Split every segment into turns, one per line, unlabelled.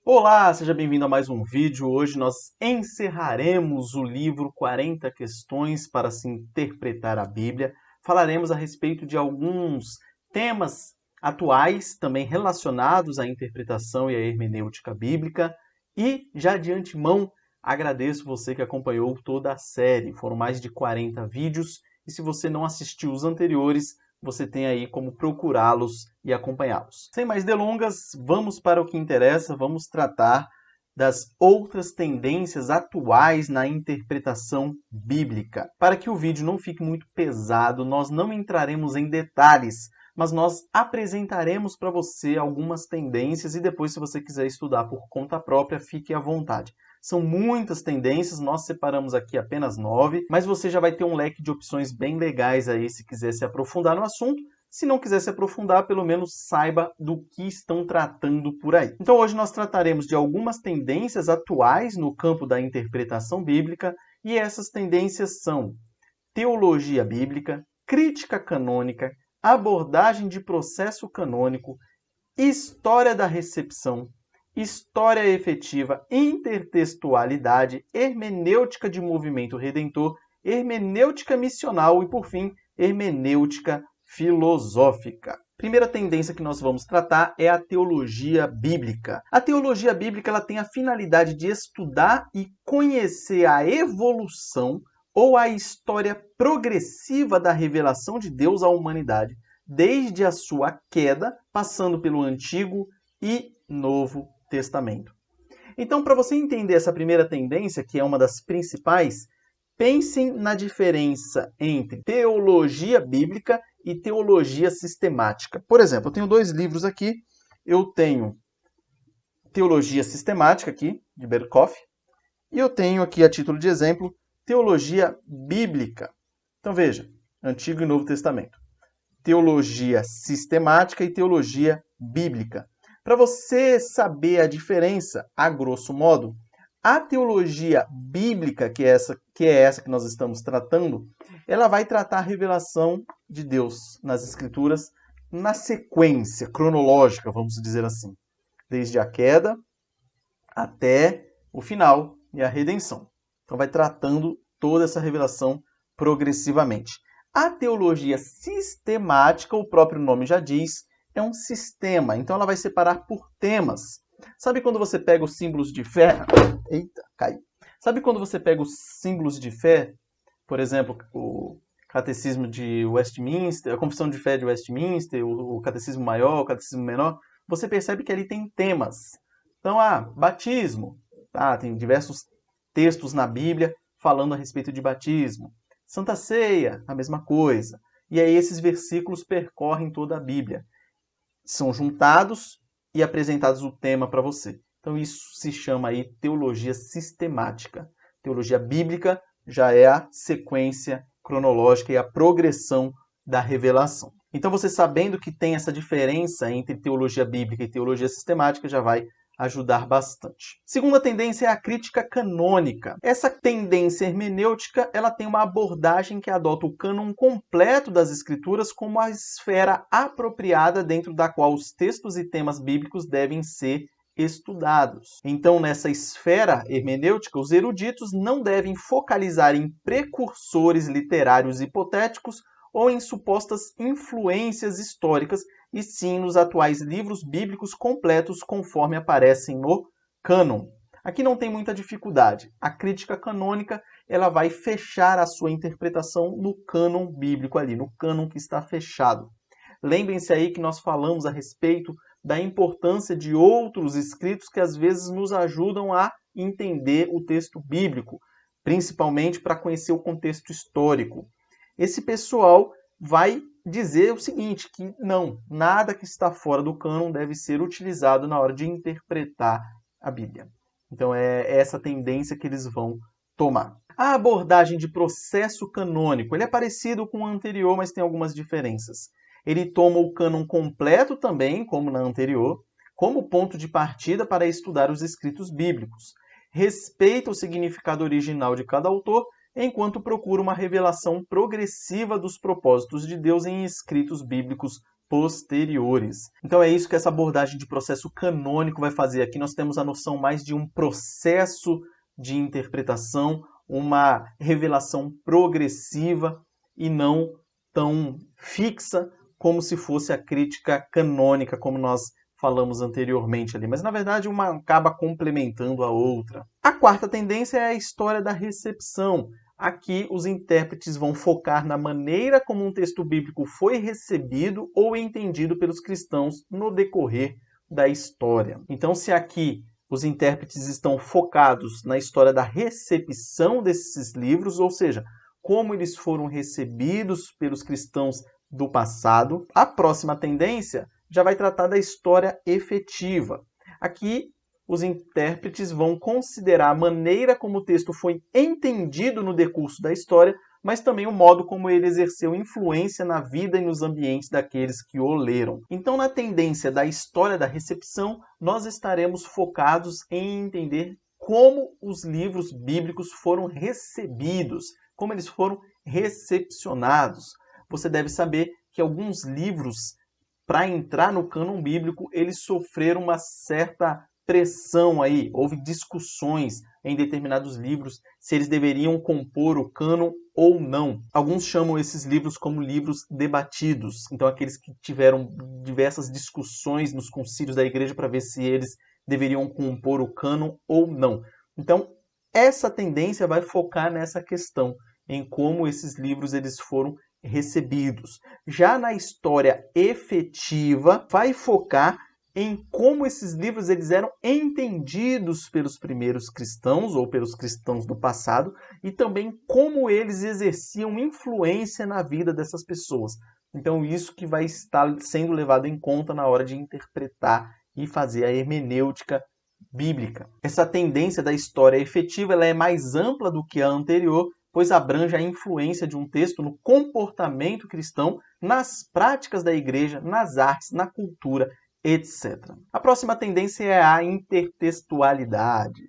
Olá, seja bem-vindo a mais um vídeo. Hoje nós encerraremos o livro 40 questões para se interpretar a Bíblia. Falaremos a respeito de alguns temas atuais, também relacionados à interpretação e à hermenêutica bíblica. E, já de antemão, agradeço você que acompanhou toda a série. Foram mais de 40 vídeos e se você não assistiu os anteriores, você tem aí como procurá-los e acompanhá-los. Sem mais delongas, vamos para o que interessa, vamos tratar das outras tendências atuais na interpretação bíblica. Para que o vídeo não fique muito pesado, nós não entraremos em detalhes, mas nós apresentaremos para você algumas tendências e depois, se você quiser estudar por conta própria, fique à vontade. São muitas tendências, nós separamos aqui apenas 9, mas você já vai ter um leque de opções bem legais aí se quiser se aprofundar no assunto. Se não quiser se aprofundar, pelo menos saiba do que estão tratando por aí. Então hoje nós trataremos de algumas tendências atuais no campo da interpretação bíblica, e essas tendências são teologia bíblica, crítica canônica, abordagem de processo canônico, história da recepção, história efetiva, intertextualidade, hermenêutica de movimento redentor, hermenêutica missional e, por fim, hermenêutica filosófica. Primeira tendência que nós vamos tratar é a teologia bíblica. A teologia bíblica ela tem a finalidade de estudar e conhecer a evolução ou a história progressiva da revelação de Deus à humanidade, desde a sua queda, passando pelo Antigo e Novo Testamento. Então, para você entender essa primeira tendência, que é uma das principais, pensem na diferença entre teologia bíblica e teologia sistemática. Por exemplo, eu tenho dois livros aqui. Eu tenho Teologia Sistemática, aqui, de Berkhof, e eu tenho aqui, a título de exemplo, Teologia Bíblica. Então, veja, Antigo e Novo Testamento. Teologia sistemática e teologia bíblica. Para você saber a diferença, a grosso modo, a teologia bíblica, que é essa que nós estamos tratando, ela vai tratar a revelação de Deus nas Escrituras na sequência cronológica, vamos dizer assim, desde a queda até o final e a redenção. Então vai tratando toda essa revelação progressivamente. A teologia sistemática, o próprio nome já diz, é um sistema. Então ela vai separar por temas. Sabe quando você pega os símbolos de fé? Eita, caiu. Sabe quando você pega os símbolos de fé? Por exemplo, o Catecismo de Westminster, a Confissão de Fé de Westminster, o Catecismo Maior, o Catecismo Menor. Você percebe que ali tem temas. Então, batismo. Tem diversos textos na Bíblia falando a respeito de batismo. Santa Ceia, a mesma coisa. E aí esses versículos percorrem toda a Bíblia. São juntados e apresentados o tema para você. Então isso se chama aí teologia sistemática. Teologia bíblica já é a sequência cronológica e a progressão da revelação. Então você sabendo que tem essa diferença entre teologia bíblica e teologia sistemática já vai ajudar bastante. Segunda tendência é a crítica canônica. Essa tendência hermenêutica, ela tem uma abordagem que adota o cânon completo das escrituras como a esfera apropriada dentro da qual os textos e temas bíblicos devem ser estudados. Então, nessa esfera hermenêutica, os eruditos não devem focalizar em precursores literários hipotéticos ou em supostas influências históricas, e sim nos atuais livros bíblicos completos conforme aparecem no cânon. Aqui não tem muita dificuldade. A crítica canônica ela vai fechar a sua interpretação no cânon bíblico ali, no cânon que está fechado. Lembrem-se aí que nós falamos a respeito da importância de outros escritos que às vezes nos ajudam a entender o texto bíblico, principalmente para conhecer o contexto histórico. Esse pessoal vai dizer o seguinte, que não, nada que está fora do cânon deve ser utilizado na hora de interpretar a Bíblia. Então é essa tendência que eles vão tomar. A abordagem de processo canônico, ele é parecido com o anterior, mas tem algumas diferenças. Ele toma o cânon completo também, como na anterior, como ponto de partida para estudar os escritos bíblicos. Respeita o significado original de cada autor, enquanto procura uma revelação progressiva dos propósitos de Deus em escritos bíblicos posteriores. Então é isso que essa abordagem de processo canônico vai fazer. Aqui nós temos a noção mais de um processo de interpretação, uma revelação progressiva e não tão fixa como se fosse a crítica canônica, como nós falamos anteriormente ali. Mas, na verdade, uma acaba complementando a outra. A quarta tendência é a história da recepção. Aqui, os intérpretes vão focar na maneira como um texto bíblico foi recebido ou entendido pelos cristãos no decorrer da história. Então, se aqui os intérpretes estão focados na história da recepção desses livros, ou seja, como eles foram recebidos pelos cristãos do passado, a próxima tendência já vai tratar da história efetiva. Aqui, os intérpretes vão considerar a maneira como o texto foi entendido no decurso da história, mas também o modo como ele exerceu influência na vida e nos ambientes daqueles que o leram. Então, na tendência da história da recepção, nós estaremos focados em entender como os livros bíblicos foram recebidos, como eles foram recepcionados. Você deve saber que alguns livros, para entrar no cânon bíblico, eles sofreram uma certa pressão aí, houve discussões em determinados livros se eles deveriam compor o cânon ou não. Alguns chamam esses livros como livros debatidos, então aqueles que tiveram diversas discussões nos concílios da igreja para ver se eles deveriam compor o cânon ou não. Então, essa tendência vai focar nessa questão, em como esses livros eles foram recebidos. Já na história efetiva, vai focar em como esses livros eles eram entendidos pelos primeiros cristãos ou pelos cristãos do passado e também como eles exerciam influência na vida dessas pessoas. Então isso que vai estar sendo levado em conta na hora de interpretar e fazer a hermenêutica bíblica. Essa tendência da história efetiva ela é mais ampla do que a anterior, pois abrange a influência de um texto no comportamento cristão, nas práticas da igreja, nas artes, na cultura, etc. A próxima tendência é a intertextualidade.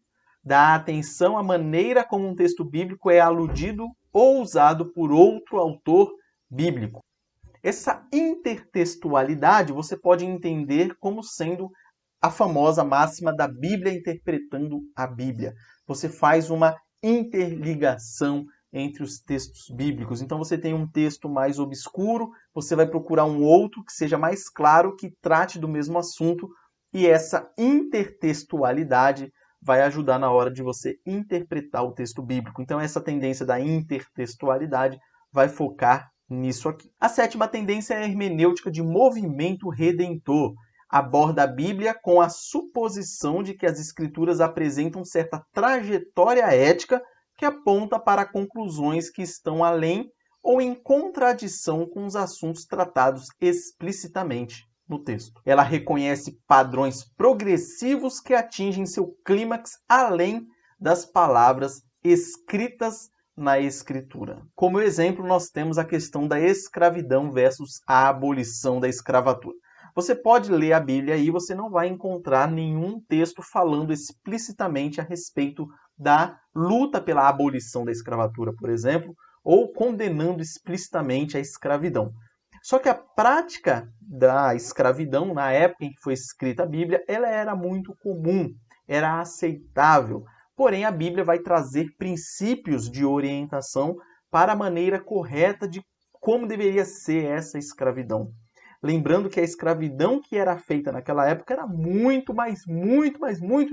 Dá atenção à maneira como um texto bíblico é aludido ou usado por outro autor bíblico. Essa intertextualidade você pode entender como sendo a famosa máxima da Bíblia interpretando a Bíblia. Você faz uma interligação entre os textos bíblicos. Então você tem um texto mais obscuro, você vai procurar um outro que seja mais claro, que trate do mesmo assunto, e essa intertextualidade vai ajudar na hora de você interpretar o texto bíblico. Então essa tendência da intertextualidade vai focar nisso aqui. A sétima tendência é a hermenêutica de movimento redentor. Aborda a Bíblia com a suposição de que as Escrituras apresentam certa trajetória ética que aponta para conclusões que estão além ou em contradição com os assuntos tratados explicitamente no texto. Ela reconhece padrões progressivos que atingem seu clímax além das palavras escritas na Escritura. Como exemplo, nós temos a questão da escravidão versus a abolição da escravatura. Você pode ler a Bíblia e você não vai encontrar nenhum texto falando explicitamente a respeito da luta pela abolição da escravatura, por exemplo, ou condenando explicitamente a escravidão. Só que a prática da escravidão, na época em que foi escrita a Bíblia, ela era muito comum, era aceitável. Porém, a Bíblia vai trazer princípios de orientação para a maneira correta de como deveria ser essa escravidão. Lembrando que a escravidão que era feita naquela época era muito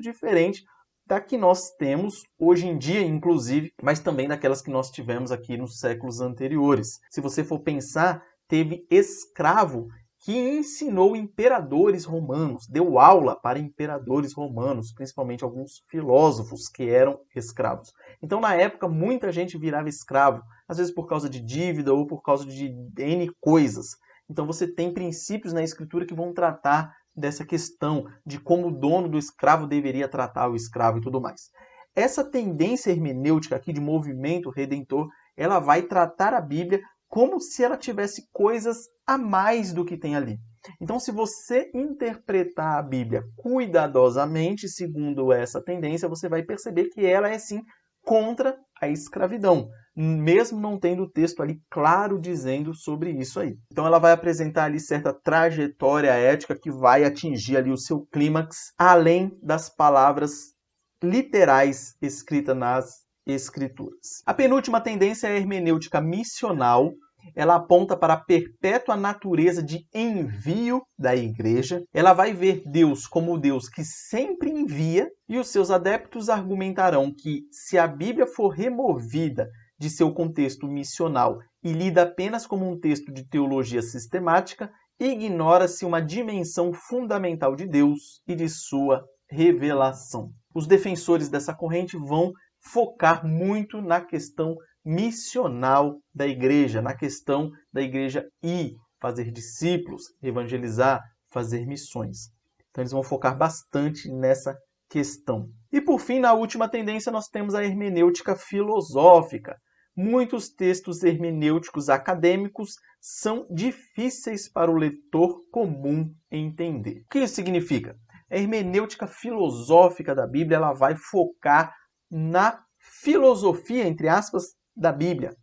diferente da que nós temos hoje em dia, inclusive, mas também daquelas que nós tivemos aqui nos séculos anteriores. Se você for pensar, teve escravo que ensinou imperadores romanos, deu aula para imperadores romanos, principalmente alguns filósofos que eram escravos. Então, na época, muita gente virava escravo, às vezes por causa de dívida ou por causa de N coisas. Então você tem princípios na Escritura que vão tratar dessa questão de como o dono do escravo deveria tratar o escravo e tudo mais. Essa tendência hermenêutica aqui de movimento redentor, ela vai tratar a Bíblia como se ela tivesse coisas a mais do que tem ali. Então, se você interpretar a Bíblia cuidadosamente, segundo essa tendência, você vai perceber que ela é sim contra a escravidão. mesmo não tendo o texto ali claro dizendo sobre isso aí. Então ela vai apresentar ali certa trajetória ética que vai atingir ali o seu clímax, além das palavras literais escritas nas Escrituras. A penúltima tendência é a hermenêutica missional. Ela aponta para a perpétua natureza de envio da igreja. Ela vai ver Deus como o Deus que sempre envia, e os seus adeptos argumentarão que, se a Bíblia for removida de seu contexto missional e lida apenas como um texto de teologia sistemática, ignora-se uma dimensão fundamental de Deus e de sua revelação. Os defensores dessa corrente vão focar muito na questão missional da igreja, na questão da igreja ir, fazer discípulos, evangelizar, fazer missões. Então eles vão focar bastante nessa questão. E por fim, na última tendência, nós temos a hermenêutica filosófica. Muitos textos hermenêuticos acadêmicos são difíceis para o leitor comum entender. O que isso significa? A hermenêutica filosófica da Bíblia ela vai focar na filosofia, entre aspas, da Bíblia.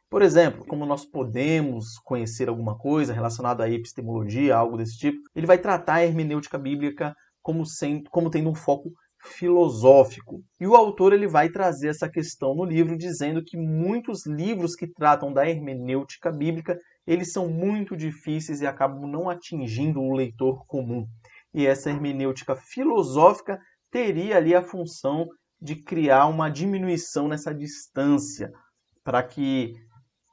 Por exemplo, como nós podemos conhecer alguma coisa relacionada à epistemologia, algo desse tipo, ele vai tratar a hermenêutica bíblica como tendo um foco filosófico. E o autor ele vai trazer essa questão no livro, dizendo que muitos livros que tratam da hermenêutica bíblica, eles são muito difíceis e acabam não atingindo o leitor comum. E essa hermenêutica filosófica teria ali a função de criar uma diminuição nessa distância, para que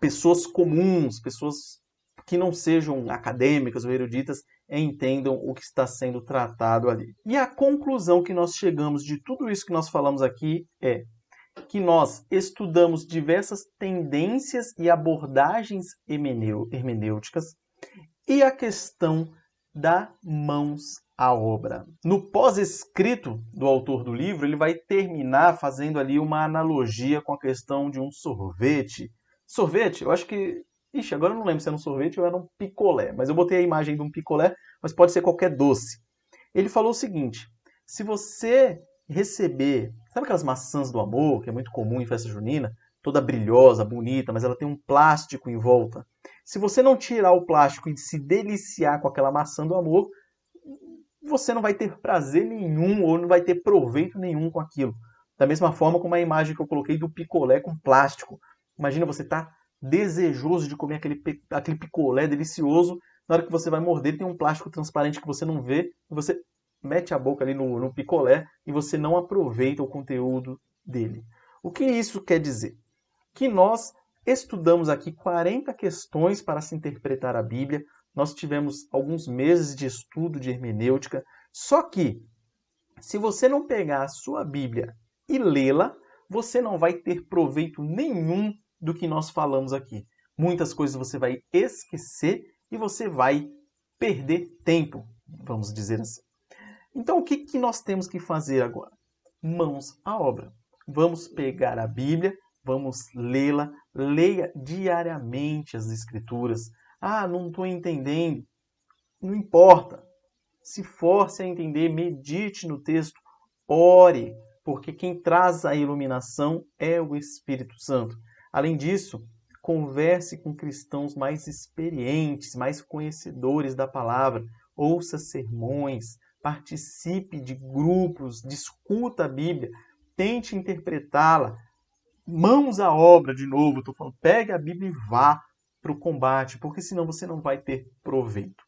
pessoas comuns, pessoas que não sejam acadêmicas ou eruditas, entendam o que está sendo tratado ali. E a conclusão que nós chegamos de tudo isso que nós falamos aqui é que nós estudamos diversas tendências e abordagens hermenêuticas e a questão da mãos à obra. No pós-escrito do autor do livro, ele vai terminar fazendo ali uma analogia com a questão de um sorvete. Sorvete, eu acho que... Ixi, agora eu não lembro se era um sorvete ou era um picolé, mas eu botei a imagem de um picolé, mas pode ser qualquer doce. Ele falou o seguinte: se você receber, sabe aquelas maçãs do amor, que é muito comum em festa junina, toda brilhosa, bonita, mas ela tem um plástico em volta. Se você não tirar o plástico e se deliciar com aquela maçã do amor, você não vai ter prazer nenhum ou não vai ter proveito nenhum com aquilo. Da mesma forma como a imagem que eu coloquei do picolé com plástico. Imagina você estar desejoso de comer aquele picolé delicioso, na hora que você vai morder tem um plástico transparente que você não vê, e você mete a boca ali no picolé e você não aproveita o conteúdo dele. O que isso quer dizer? Que nós estudamos aqui 40 questões para se interpretar a Bíblia. Nós tivemos alguns meses de estudo de hermenêutica, só que se você não pegar a sua Bíblia e lê-la, você não vai ter proveito nenhum do que nós falamos aqui. Muitas coisas você vai esquecer e você vai perder tempo, vamos dizer assim. Então o que nós temos que fazer agora? Mãos à obra. Vamos pegar a Bíblia, vamos lê-la, leia diariamente as Escrituras. Ah, não estou entendendo. Não importa. Se force a entender, medite no texto, ore, porque quem traz a iluminação é o Espírito Santo. Além disso, converse com cristãos mais experientes, mais conhecedores da palavra, ouça sermões, participe de grupos, discuta a Bíblia, tente interpretá-la. Mãos à obra, de novo, estou falando, pegue a Bíblia e vá para o combate, porque senão você não vai ter proveito.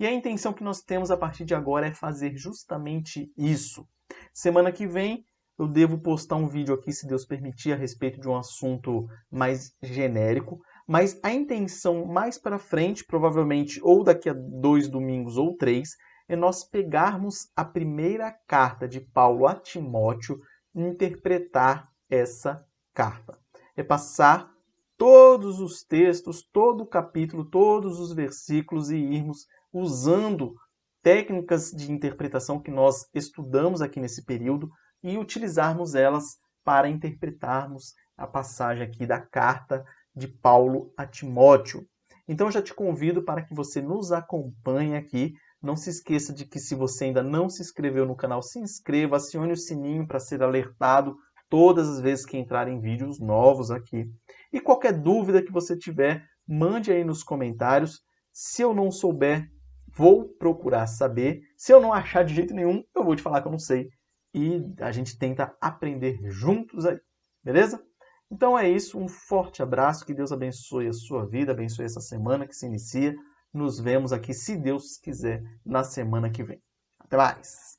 E a intenção que nós temos a partir de agora é fazer justamente isso. Semana que vem eu devo postar um vídeo aqui, se Deus permitir, a respeito de um assunto mais genérico, mas a intenção mais para frente, provavelmente ou daqui a 2 domingos ou 3, é nós pegarmos a primeira carta de Paulo a Timóteo e interpretar essa carta. É passar todos os textos, todo o capítulo, todos os versículos e irmos usando técnicas de interpretação que nós estudamos aqui nesse período e utilizarmos elas para interpretarmos a passagem aqui da carta de Paulo a Timóteo. Então já te convido para que você nos acompanhe aqui. Não se esqueça de que se você ainda não se inscreveu no canal, se inscreva, acione o sininho para ser alertado todas as vezes que entrarem vídeos novos aqui. E qualquer dúvida que você tiver, mande aí nos comentários. Se eu não souber, vou procurar saber. Se eu não achar de jeito nenhum, eu vou te falar que eu não sei. E a gente tenta aprender juntos aí, beleza? Então é isso, um forte abraço, que Deus abençoe a sua vida, abençoe essa semana que se inicia. Nos vemos aqui, se Deus quiser, na semana que vem. Até mais!